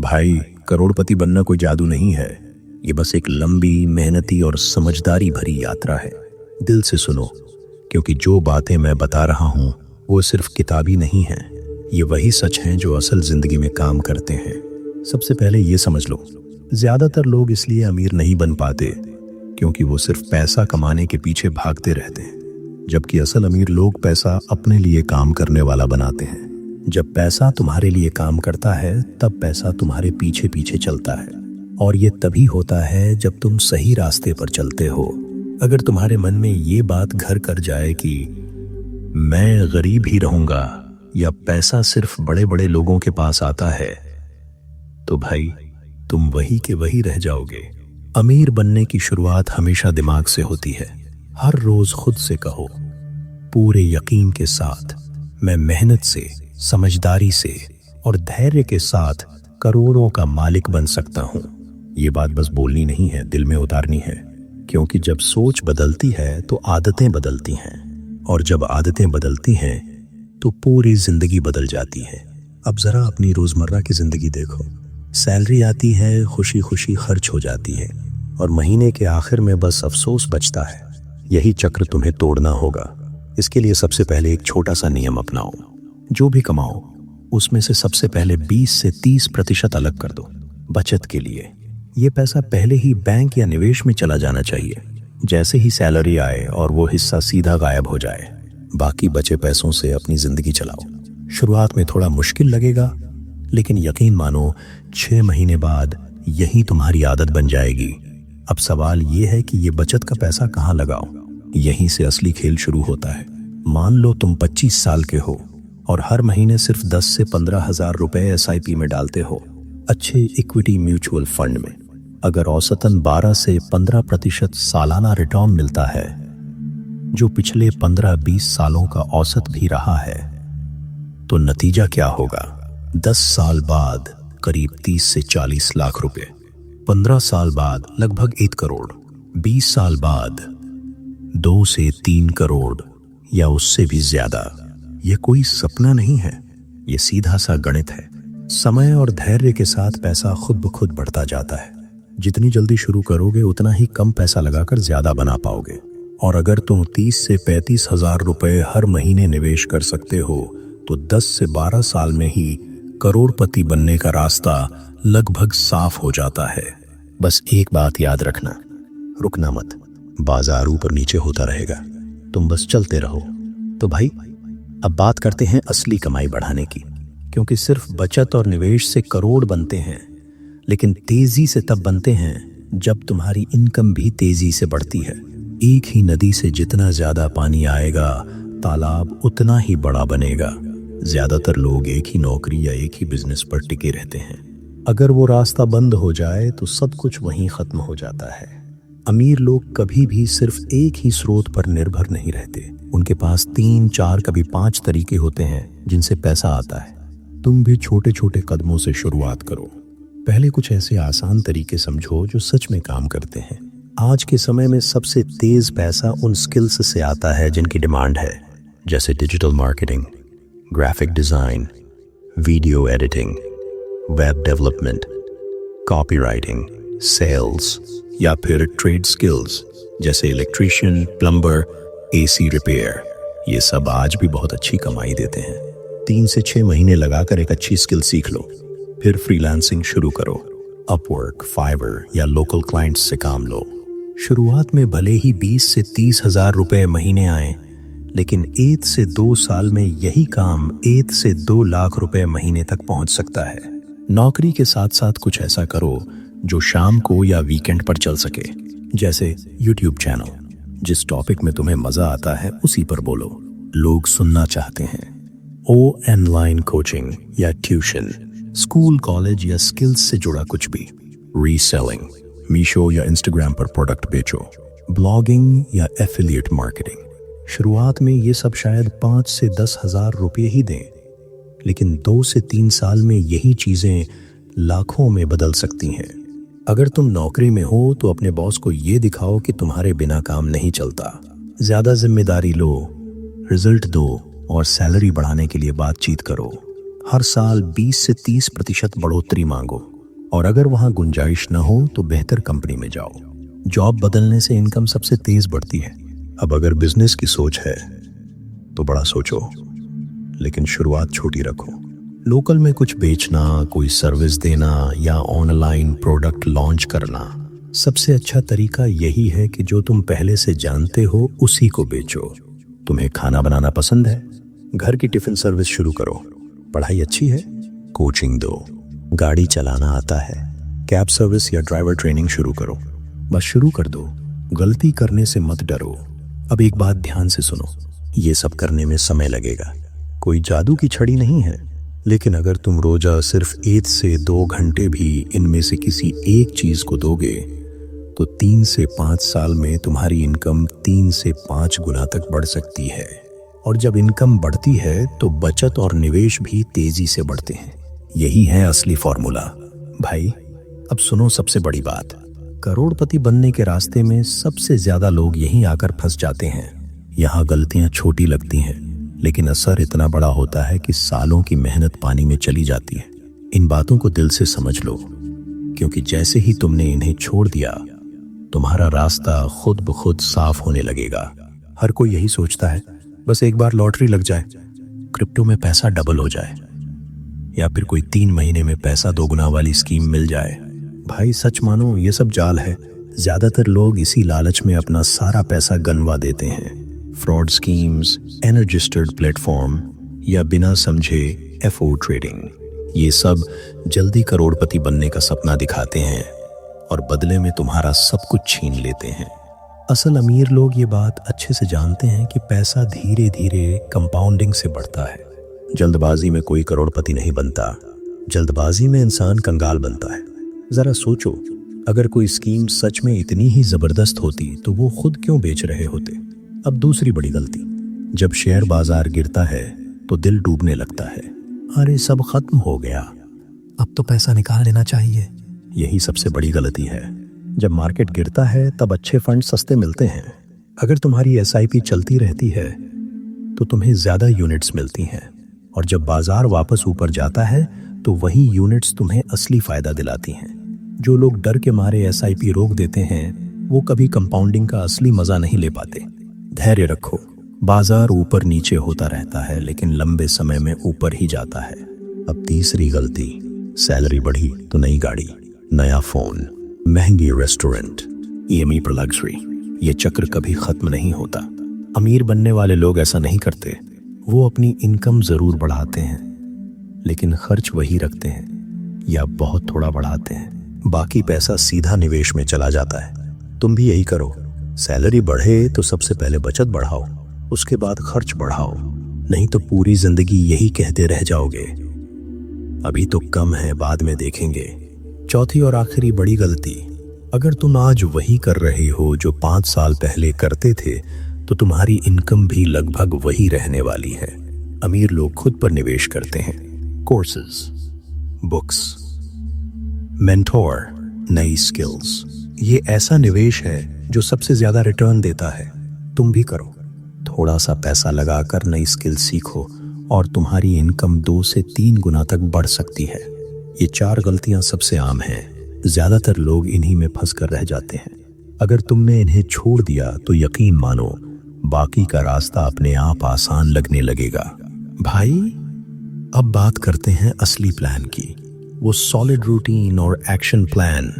भाई, करोड़पति बनना कोई जादू नहीं है। ये बस एक लंबी, मेहनती और समझदारी भरी यात्रा है। दिल से सुनो, क्योंकि जो बातें मैं बता रहा हूँ वो सिर्फ किताबी नहीं है। ये वही सच हैं जो असल जिंदगी में काम करते हैं। सबसे पहले ये समझ लो, ज्यादातर लोग इसलिए अमीर नहीं बन पाते क्योंकि वो सिर्फ पैसा कमाने के पीछे भागते रहते हैं, जबकि असल अमीर लोग पैसा अपने लिए काम करने वाला बनाते हैं। जब पैसा तुम्हारे लिए काम करता है तब पैसा तुम्हारे पीछे पीछे चलता है, और ये तभी होता है जब तुम सही रास्ते पर चलते हो। अगर तुम्हारे मन में ये बात घर कर जाए कि मैं गरीब ही रहूंगा या पैसा सिर्फ बड़े बड़े लोगों के पास आता है, तो भाई तुम वही के वही रह जाओगे। अमीर बनने की शुरुआत हमेशा दिमाग से होती है। हर रोज खुद से कहो, पूरे यकीन के साथ, मैं मेहनत से, समझदारी से और धैर्य के साथ करोड़ों का मालिक बन सकता हूं। ये बात बस बोलनी नहीं है, दिल में उतारनी है, क्योंकि जब सोच बदलती है तो आदतें बदलती हैं, और जब आदतें बदलती हैं तो पूरी जिंदगी बदल जाती है। अब जरा अपनी रोजमर्रा की जिंदगी देखो। सैलरी आती है, खुशी खुशी खर्च हो जाती है, और महीने के आखिर में बस अफसोस बचता है। यही चक्र तुम्हें तोड़ना होगा। इसके लिए सबसे पहले एक छोटा सा नियम अपनाओ। जो भी कमाओ उसमें से सबसे पहले 20 से 30% अलग कर दो बचत के लिए। ये पैसा पहले ही बैंक या निवेश में चला जाना चाहिए। जैसे ही सैलरी आए और वो हिस्सा सीधा गायब हो जाए, बाकी बचे पैसों से अपनी जिंदगी चलाओ। शुरुआत में थोड़ा मुश्किल लगेगा, लेकिन यकीन मानो 6 महीने बाद यही तुम्हारी आदत बन जाएगी। अब सवाल ये है कि ये बचत का पैसा कहाँ लगाओ। यहीं से असली खेल शुरू होता है। मान लो तुम 25 साल के हो और हर महीने सिर्फ 10 से 15 हजार रुपए SIP में डालते हो, अच्छे इक्विटी म्यूचुअल फंड में। अगर औसतन 12 से 15% सालाना रिटर्न मिलता है, जो पिछले 15-20 सालों का औसत भी रहा है, तो नतीजा क्या होगा? 10 साल बाद करीब 30 से 40 लाख रुपए, 15 साल बाद लगभग 1 करोड़, 20 साल बाद 2 से 3 करोड़ या उससे भी ज्यादा। ये कोई सपना नहीं है, ये सीधा सा गणित है। समय और धैर्य के साथ पैसा खुद ब खुद बढ़ता जाता है। जितनी जल्दी शुरू करोगे उतना ही कम पैसा लगाकर ज्यादा बना पाओगे। और अगर तुम 30 से 35 हजार रुपए हर महीने निवेश कर सकते हो, तो 10 से 12 साल में ही करोड़पति बनने का रास्ता लगभग साफ हो जाता है। बस एक बात याद रखना, रुकना मत। बाजार ऊपर नीचे होता रहेगा, तुम बस चलते रहो। तो भाई, अब बात करते हैं असली कमाई बढ़ाने की, क्योंकि सिर्फ बचत और निवेश से करोड़ बनते हैं, लेकिन तेजी से तब बनते हैं जब तुम्हारी इनकम भी तेजी से बढ़ती है। एक ही नदी से जितना ज्यादा पानी आएगा, तालाब उतना ही बड़ा बनेगा। ज्यादातर लोग एक ही नौकरी या एक ही बिजनेस पर टिके रहते हैं। अगर वो रास्ता बंद हो जाए तो सब कुछ वहीं खत्म हो जाता है। अमीर लोग कभी भी सिर्फ एक ही स्रोत पर निर्भर नहीं रहते। उनके पास 3, 4, कभी 5 तरीके होते हैं जिनसे पैसा आता है। तुम भी छोटे छोटे कदमों से शुरुआत करो। पहले कुछ ऐसे आसान तरीके समझो जो सच में काम करते हैं। आज के समय में सबसे तेज पैसा उन स्किल्स से आता है जिनकी डिमांड है, जैसे digital marketing, graphic design, video editing, web development, copywriting, sales, या फिर ट्रेड स्किल्स जैसे इलेक्ट्रिशियन, प्लम्बर, AC रिपेयर। ये सब आज भी बहुत अच्छी कमाई देते हैं। 3 से 6 महीने लगाकर एक अच्छी स्किल सीख लो, फिर फ्रीलांसिंग शुरू करो। अपवर्क, फाइवर या लोकल क्लाइंट्स से काम लो। शुरुआत में भले ही 20 से 30 हजार रुपए महीने आए, लेकिन 1 से 2 साल में यही काम 1 से 2 लाख रुपए महीने तक पहुंच सकता है। नौकरी के साथ साथ कुछ ऐसा करो जो शाम को या वीकेंड पर चल सके, जैसे YouTube चैनल। जिस टॉपिक में तुम्हें मजा आता है उसी पर बोलो, लोग सुनना चाहते हैं। ऑनलाइन कोचिंग या ट्यूशन, स्कूल, कॉलेज या स्किल्स से जुड़ा कुछ भी। रीसेलिंग, मीशो या इंस्टाग्राम पर प्रोडक्ट बेचो। ब्लॉगिंग या एफिलिएट मार्केटिंग। शुरुआत में ये सब शायद 5 से 10 हजार रुपये ही दें, लेकिन 2 से 3 साल में यही चीजें लाखों में बदल सकती हैं। अगर तुम नौकरी में हो तो अपने बॉस को ये दिखाओ कि तुम्हारे बिना काम नहीं चलता। ज्यादा जिम्मेदारी लो, रिजल्ट दो और सैलरी बढ़ाने के लिए बातचीत करो। हर साल 20 से 30% बढ़ोतरी मांगो। और अगर वहां गुंजाइश न हो तो बेहतर कंपनी में जाओ। जॉब बदलने से इनकम सबसे तेज बढ़ती है। अब अगर बिजनेस की सोच है तो बड़ा सोचो, लेकिन शुरुआत छोटी रखो। लोकल में कुछ बेचना, कोई सर्विस देना या ऑनलाइन प्रोडक्ट लॉन्च करना। सबसे अच्छा तरीका यही है कि जो तुम पहले से जानते हो उसी को बेचो। तुम्हें खाना बनाना पसंद है, घर की टिफिन सर्विस शुरू करो। पढ़ाई अच्छी है, कोचिंग दो। गाड़ी चलाना आता है, कैब सर्विस या ड्राइवर ट्रेनिंग शुरू करो। बस शुरू कर दो, गलती करने से मत डरो। अब एक बात ध्यान से सुनो, ये सब करने में समय लगेगा, कोई जादू की छड़ी नहीं है। लेकिन अगर तुम रोजा सिर्फ 1 से 2 घंटे भी इनमें से किसी एक चीज को दोगे तो 3 से 5 साल में तुम्हारी इनकम 3 से 5 गुना तक बढ़ सकती है। और जब इनकम बढ़ती है तो बचत और निवेश भी तेजी से बढ़ते हैं। यही है असली फॉर्मूला। भाई अब सुनो सबसे बड़ी बात, करोड़पति बनने के रास्ते में सबसे ज्यादा लोग यहीं आकर फंस जाते हैं। यहाँ गलतियां छोटी लगती हैं लेकिन असर इतना बड़ा होता है कि सालों की मेहनत पानी में चली जाती है। इन बातों को दिल से समझ लो, क्योंकि जैसे ही तुमने इन्हें छोड़ दिया तुम्हारा रास्ता खुद ब खुद साफ होने लगेगा। हर कोई यही सोचता है बस एक बार लॉटरी लग जाए, क्रिप्टो में पैसा डबल हो जाए, या फिर कोई 3 महीने में पैसा 2 गुना वाली स्कीम मिल जाए। भाई सच मानो ये सब जाल है। ज्यादातर लोग इसी लालच में अपना सारा पैसा गंवा देते हैं। फ्रॉड स्कीम्स, अनरजिस्टर्ड प्लेटफॉर्म या बिना समझे एफओ ट्रेडिंग, ये सब जल्दी करोड़पति बनने का सपना दिखाते हैं और बदले में तुम्हारा सब कुछ छीन लेते हैं। असल अमीर लोग ये बात अच्छे से जानते हैं कि पैसा धीरे धीरे कंपाउंडिंग से बढ़ता है। जल्दबाजी में कोई करोड़पति नहीं बनता, जल्दबाजी में इंसान कंगाल बनता है। जरा सोचो, अगर कोई स्कीम सच में इतनी ही जबरदस्त होती तो वो खुद क्यों बेच रहे होते। अब दूसरी बड़ी गलती, जब शेयर बाजार गिरता है तो दिल डूबने लगता है। अरे सब खत्म हो गया, अब तो पैसा निकाल लेना चाहिए। यही सबसे बड़ी गलती है। जब मार्केट गिरता है तब अच्छे फंड सस्ते मिलते हैं। अगर तुम्हारी एसआईपी चलती रहती है तो तुम्हें ज्यादा यूनिट्स मिलती हैं, और जब बाजार वापस ऊपर जाता है तो वही यूनिट्स तुम्हें असली फायदा दिलाती हैं। जो लोग डर के मारे एसआईपी रोक देते हैं वो कभी कंपाउंडिंग का असली मजा नहीं ले पाते। धैर्य रखो, बाजार ऊपर नीचे होता रहता है लेकिन लंबे समय में ऊपर ही जाता है। अब तीसरी गलती, सैलरी बढ़ी तो नई गाड़ी, नया फोन, महंगी रेस्टोरेंट, ईएमआई पर लग्जरी। ये चक्र कभी खत्म नहीं होता। अमीर बनने वाले लोग ऐसा नहीं करते। वो अपनी इनकम जरूर बढ़ाते हैं लेकिन खर्च वही रखते हैं या बहुत थोड़ा बढ़ाते हैं। बाकी पैसा सीधा निवेश में चला जाता है। तुम भी यही करो। सैलरी बढ़े तो सबसे पहले बचत बढ़ाओ, उसके बाद खर्च बढ़ाओ, नहीं तो पूरी जिंदगी यही कहते रह जाओगे, अभी तो कम है बाद में देखेंगे। चौथी और आखिरी बड़ी गलती, अगर तुम आज वही कर रहे हो जो 5 साल पहले करते थे तो तुम्हारी इनकम भी लगभग वही रहने वाली है। अमीर लोग खुद पर निवेश करते हैं, कोर्सेज, बुक्स, मेंटोर, नई स्किल्स। ये ऐसा निवेश है जो सबसे ज्यादा रिटर्न देता है। तुम भी करो, थोड़ा सा पैसा लगाकर नई स्किल सीखो और तुम्हारी इनकम 2 से 3 गुना तक बढ़ सकती है। ये 4 गलतियां सबसे आम हैं, ज्यादातर लोग इन्हीं में फंस कर रह जाते हैं। अगर तुमने इन्हें छोड़ दिया तो यकीन मानो बाकी का रास्ता अपने आप आसान लगने लगेगा। भाई अब बात करते हैं असली प्लान की, वो सॉलिड रूटीन और एक्शन प्लान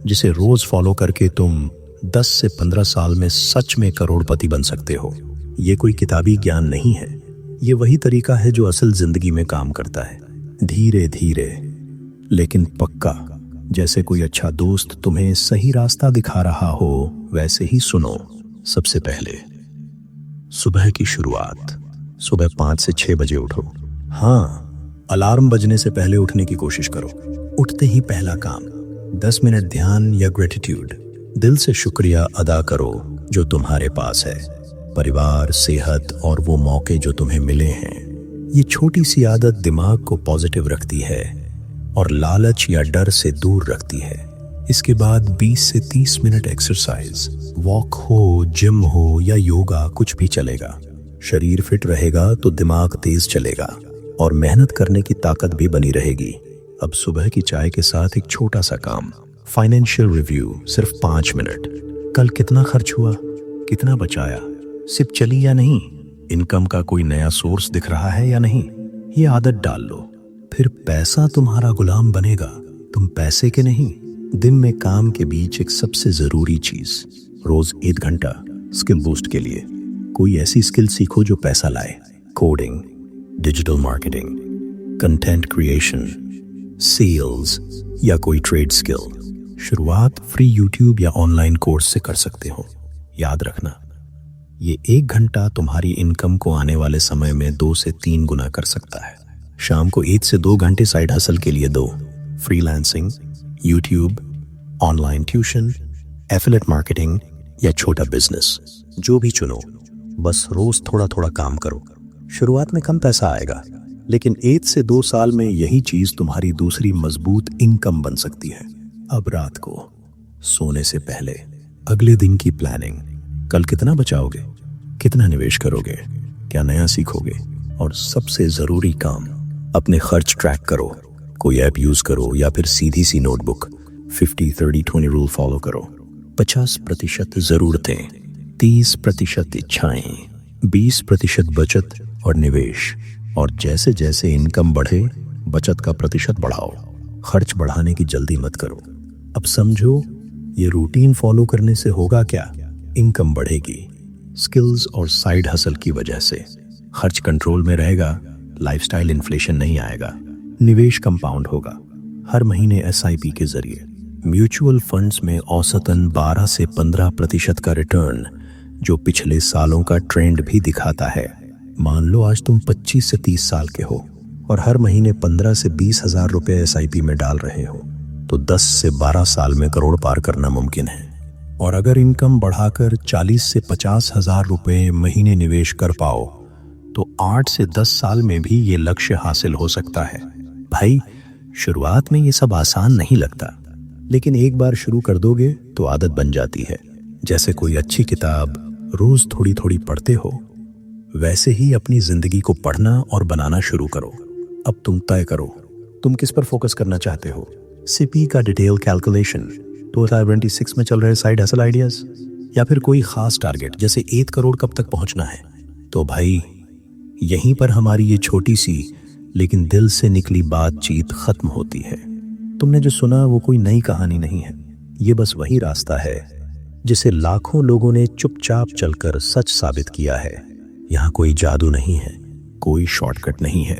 जिसे रोज फॉलो करके तुम 10 से 15 साल में सच में करोड़पति बन सकते हो। ये कोई किताबी ज्ञान नहीं है, ये वही तरीका है जो असल जिंदगी में काम करता है। धीरे धीरे लेकिन पक्का, जैसे कोई अच्छा दोस्त तुम्हें सही रास्ता दिखा रहा हो वैसे ही सुनो। सबसे पहले सुबह की शुरुआत, सुबह 5 से 6 बजे उठो। हाँ, अलार्म बजने से पहले उठने की कोशिश करो। उठते ही पहला काम 10 मिनट ध्यान या ग्रेटिट्यूड। दिल से शुक्रिया अदा करो जो तुम्हारे पास है, परिवार, सेहत और वो मौके जो तुम्हें मिले हैं। ये छोटी सी आदत दिमाग को पॉजिटिव रखती है और लालच या डर से दूर रखती है। इसके बाद 20 से 30 मिनट एक्सरसाइज, वॉक हो, जिम हो या योगा, कुछ भी चलेगा। शरीर फिट रहेगा तो दिमाग तेज चलेगा और मेहनत करने की ताकत भी बनी रहेगी। अब सुबह की चाय के साथ एक छोटा सा काम, फाइनेंशियल रिव्यू, सिर्फ 5 मिनट। कल कितना खर्च हुआ, कितना बचाया, सिप चली या नहीं, इनकम का कोई नया सोर्स दिख रहा है या नहीं, ये आदत डाल लो। फिर पैसा तुम्हारा गुलाम बनेगा, तुम पैसे के नहीं। दिन में काम के बीच एक सबसे जरूरी चीज, रोज 1 घंटा स्किल बूस्ट के लिए कोई ऐसी स्किल सीखो जो पैसा लाए। Coding, digital marketing, content creation, sales या कोई ट्रेड स्किल। शुरुआत फ्री यूट्यूब या ऑनलाइन कोर्स से कर सकते हो। याद रखना, ये 1 घंटा तुम्हारी इनकम को आने वाले समय में 2 से 3 गुना कर सकता है। शाम को 1 से 2 घंटे साइड हसल के लिए दो। Freelancing, YouTube, online tuition, affiliate marketing या छोटा बिजनेस, जो भी चुनो, बस रोज थोड़ा थोड़ा काम करो। शुरुआत में कम पैसा आएगा, लेकिन 1 से 2 साल में यही चीज तुम्हारी दूसरी मजबूत इनकम बन सकती है। अब रात को सोने से पहले अगले दिन की प्लानिंग, कल कितना बचाओगे, कितना निवेश करोगे, क्या नया सीखोगे, और सबसे जरूरी काम, अपने खर्च ट्रैक करो। कोई ऐप यूज करो या फिर सीधी सी नोटबुक। 50-30-20 रूल फॉलो करो। 50% जरूरतें, 30% इच्छाएं, 20% बचत और निवेश। और जैसे जैसे इनकम बढ़े, बचत का प्रतिशत बढ़ाओ। खर्च बढ़ाने की जल्दी मत करो। अब समझो, ये रूटीन फॉलो करने से होगा क्या? इनकम बढ़ेगी, स्किल्स और साइड हसल की वजह से। खर्च कंट्रोल में रहेगा, लाइफस्टाइल इन्फ्लेशन नहीं आएगा। निवेश कंपाउंड होगा, हर महीने SIP के जरिए। म्यूचुअल फंड्स में औसतन 12 से 15% का रिटर्न, जो पिछले सालों का ट्रेंड भी दिखाता है। मान लो आज तुम 25 से 30 साल के हो और हर महीने 15 से 20 हजार रुपए SIP में डाल रहे हो, तो 10 से 12 साल में करोड़ पार करना मुमकिन है। और अगर इनकम बढ़ाकर 40 से 50 हजार रुपए महीने निवेश कर पाओ, तो 8 से 10 साल में भी ये लक्ष्य हासिल हो सकता है। भाई, शुरुआत में ये सब आसान नहीं लगता, लेकिन एक बार शुरू कर दोगे तो आदत बन जाती है। जैसे कोई अच्छी किताब रोज थोड़ी थोड़ी पढ़ते हो, वैसे ही अपनी जिंदगी को पढ़ना और बनाना शुरू करो। अब तुम तय करो, तुम किस पर फोकस करना चाहते हो। CP का डिटेल कैलकुलेशन, 2026 में चल रहे साइड हसल आइडियाज, या फिर कोई खास टारगेट जैसे 1 करोड़ कब तक पहुंचना है। तो भाई, यहीं पर हमारी ये छोटी सी लेकिन दिल से निकली बातचीत खत्म होती है। तुमने जो सुना वो कोई नई कहानी नहीं है, ये बस वही रास्ता है जिसे लाखों लोगों ने चुपचाप चलकर सच साबित किया है। यहाँ कोई जादू नहीं है, कोई शॉर्टकट नहीं है,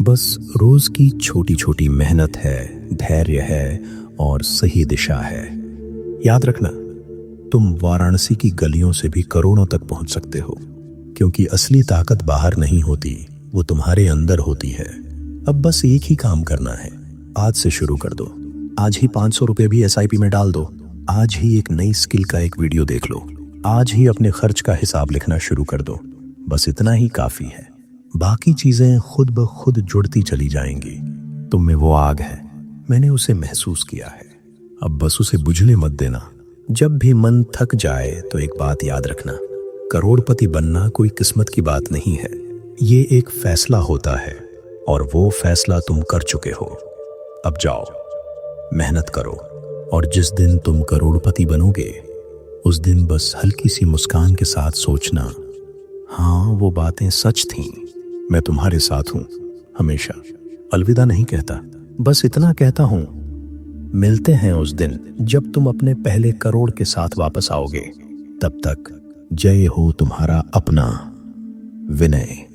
बस रोज की छोटी छोटी मेहनत है, धैर्य है और सही दिशा है। याद रखना, तुम वाराणसी की गलियों से भी करोड़ों तक पहुंच सकते हो, क्योंकि असली ताकत बाहर नहीं होती, वो तुम्हारे अंदर होती है। अब बस एक ही काम करना है, आज से शुरू कर दो। आज ही 500 रुपए भी SIP में डाल दो। आज ही एक नई स्किल का एक वीडियो देख लो। आज ही अपने खर्च का हिसाब लिखना शुरू कर दो। बस इतना ही काफी है, बाकी चीजें खुद ब खुद जुड़ती चली जाएंगी। तुम में वो आग है, मैंने उसे महसूस किया है, अब बस उसे बुझने मत देना। जब भी मन थक जाए तो एक बात याद रखना, करोड़पति बनना कोई किस्मत की बात नहीं है, ये एक फैसला होता है, और वो फैसला तुम कर चुके हो। अब जाओ, मेहनत करो, और जिस दिन तुम करोड़पति बनोगे, उस दिन बस हल्की सी मुस्कान के साथ सोचना, हाँ वो बातें सच थीं, मैं तुम्हारे साथ हूं हमेशा। अलविदा नहीं कहता, बस इतना कहता हूं, मिलते हैं उस दिन जब तुम अपने पहले करोड़ के साथ वापस आओगे। तब तक जय हो तुम्हारा अपना विनय।